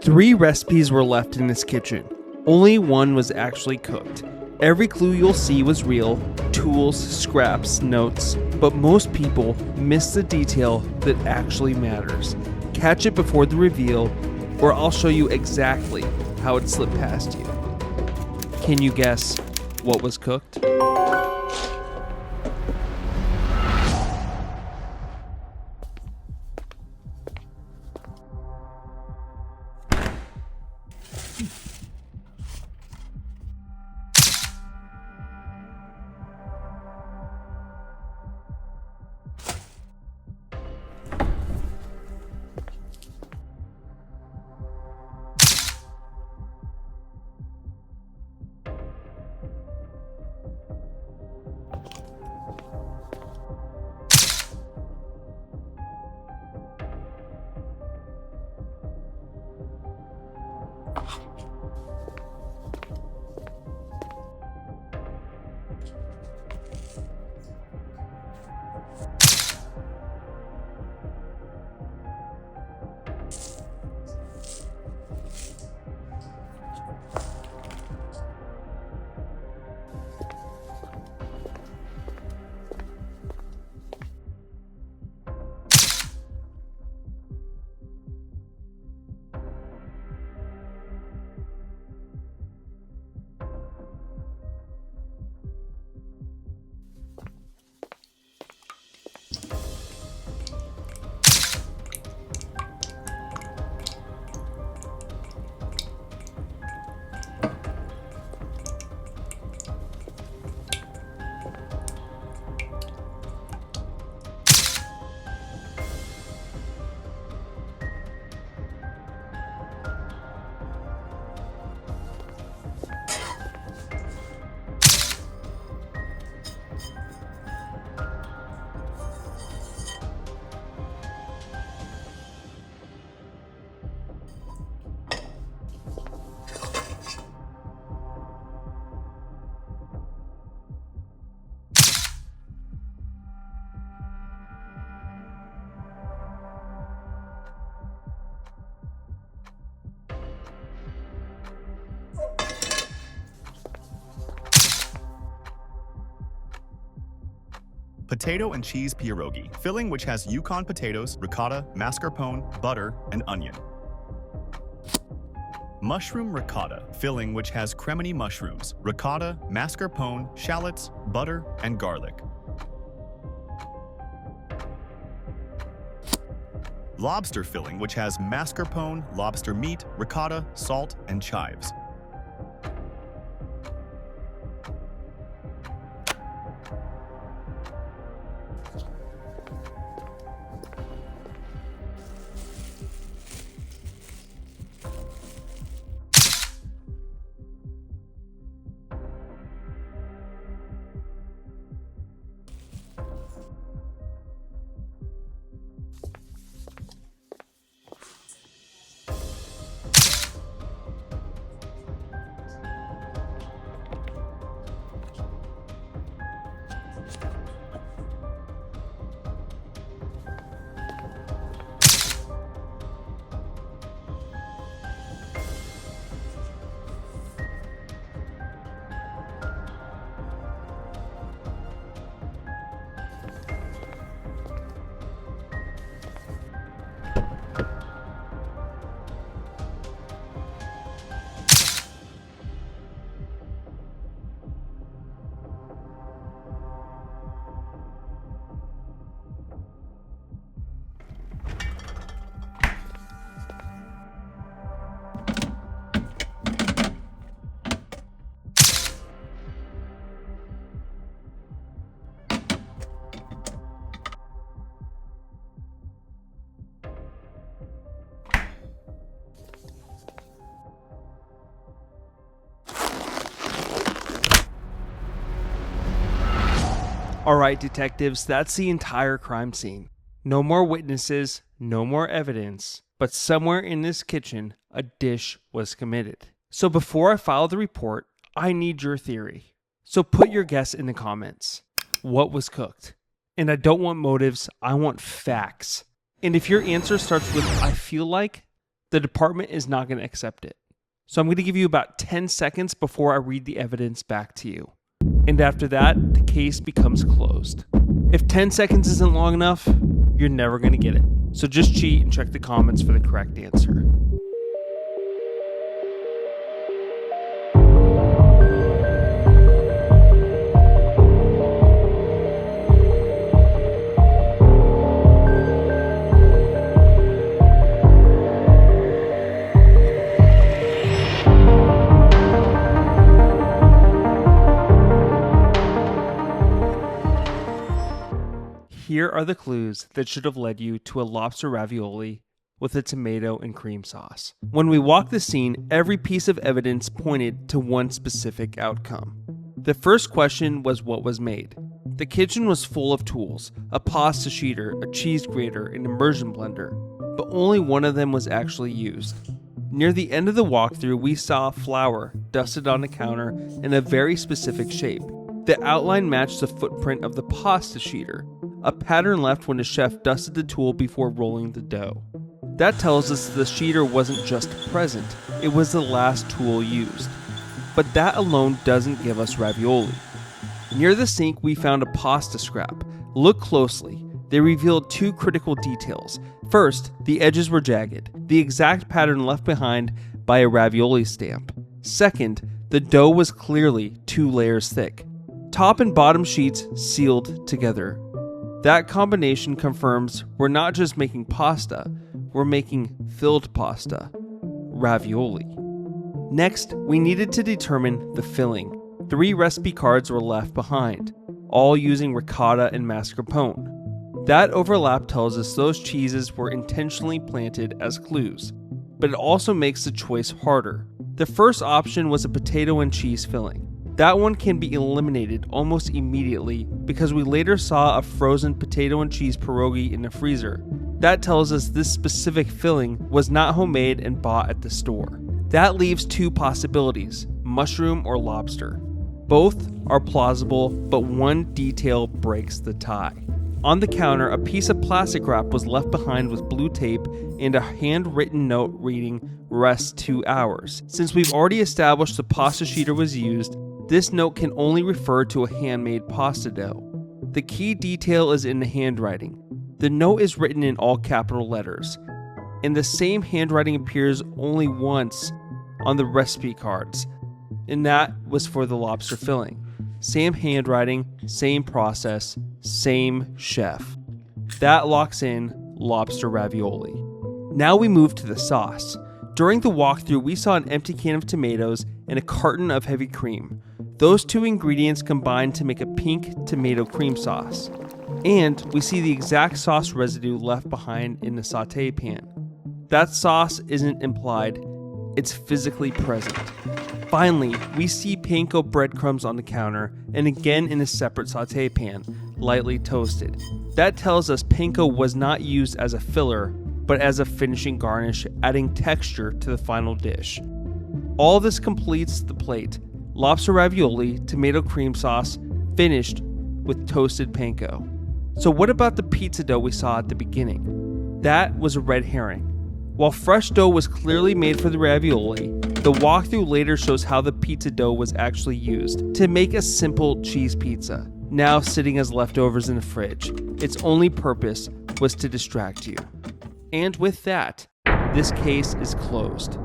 3 recipes were left in this kitchen. Only one was actually cooked. Every clue you'll see was real, tools, scraps, notes, but most people miss the detail that actually matters. Catch it before the reveal, or I'll show you exactly how it slipped past you. Can you guess what was cooked? Potato and cheese pierogi, filling which has Yukon potatoes, ricotta, mascarpone, butter, and onion. Mushroom ricotta, filling which has cremini mushrooms, ricotta, mascarpone, shallots, butter, and garlic. Lobster filling which has mascarpone, lobster meat, ricotta, salt, and chives. Alright, detectives, that's the entire crime scene. No more witnesses, no more evidence, but somewhere in this kitchen, a dish was committed. So before I file the report, I need your theory. So put your guess in the comments. What was cooked? And I don't want motives, I want facts. And if your answer starts with I feel like, the department is not going to accept it. So I'm going to give you about 10 seconds before I read the evidence back to you. And after that, the case becomes closed. If 10 seconds isn't long enough, you're never going to get it. So just cheat and check the comments for the correct answer. Here are the clues that should have led you to a lobster ravioli with a tomato and cream sauce. When we walked the scene, every piece of evidence pointed to one specific outcome. The first question was what was made. The kitchen was full of tools, a pasta sheeter, a cheese grater, an immersion blender, but only one of them was actually used. Near the end of the walkthrough, we saw flour dusted on the counter in a very specific shape. The outline matched the footprint of the pasta sheeter, a pattern left when the chef dusted the tool before rolling the dough. That tells us that the sheeter wasn't just present, it was the last tool used. But that alone doesn't give us ravioli. Near the sink, we found a pasta scrap. Look closely. They revealed two critical details. First, the edges were jagged, the exact pattern left behind by a ravioli stamp. Second, the dough was clearly 2 layers thick. Top and bottom sheets sealed together. That combination confirms we're not just making pasta, we're making filled pasta, ravioli. Next, we needed to determine the filling. 3 recipe cards were left behind, all using ricotta and mascarpone. That overlap tells us those cheeses were intentionally planted as clues, but it also makes the choice harder. The first option was a potato and cheese filling. That one can be eliminated almost immediately because we later saw a frozen potato and cheese pierogi in the freezer. That tells us this specific filling was not homemade and bought at the store. That leaves 2 possibilities, mushroom or lobster. Both are plausible, but one detail breaks the tie. On the counter, a piece of plastic wrap was left behind with blue tape and a handwritten note reading, "Rest 2 hours." Since we've already established the pasta sheeter was used, this note can only refer to a handmade pasta dough. The key detail is in the handwriting. The note is written in all capital letters, and the same handwriting appears only once on the recipe cards, and that was for the lobster filling. Same handwriting, same process, same chef. That locks in lobster ravioli. Now we move to the sauce. During the walkthrough, we saw an empty can of tomatoes and a carton of heavy cream. Those 2 ingredients combined to make a pink tomato cream sauce. And we see the exact sauce residue left behind in the sauté pan. That sauce isn't implied, it's physically present. Finally, we see panko breadcrumbs on the counter and again in a separate sauté pan, lightly toasted. That tells us panko was not used as a filler, but as a finishing garnish, adding texture to the final dish. All this completes the plate. Lobster ravioli, tomato cream sauce, finished with toasted panko. So what about the pizza dough we saw at the beginning? That was a red herring. While fresh dough was clearly made for the ravioli, the walkthrough later shows how the pizza dough was actually used to make a simple cheese pizza, now sitting as leftovers in the fridge. Its only purpose was to distract you. And with that, this case is closed.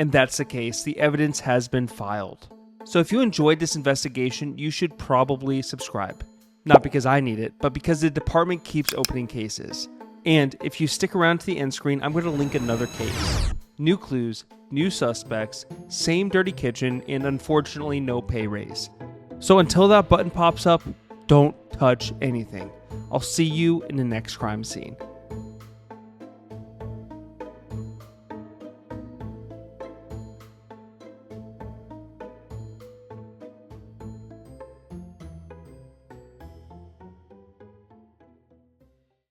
And that's the case. The evidence has been filed. So if you enjoyed this investigation, you should probably subscribe. Not because I need it, but because the department keeps opening cases. And if you stick around to the end screen, I'm going to link another case. New clues, new suspects, same dirty kitchen, and unfortunately no pay raise. So until that button pops up, don't touch anything. I'll see you in the next crime scene.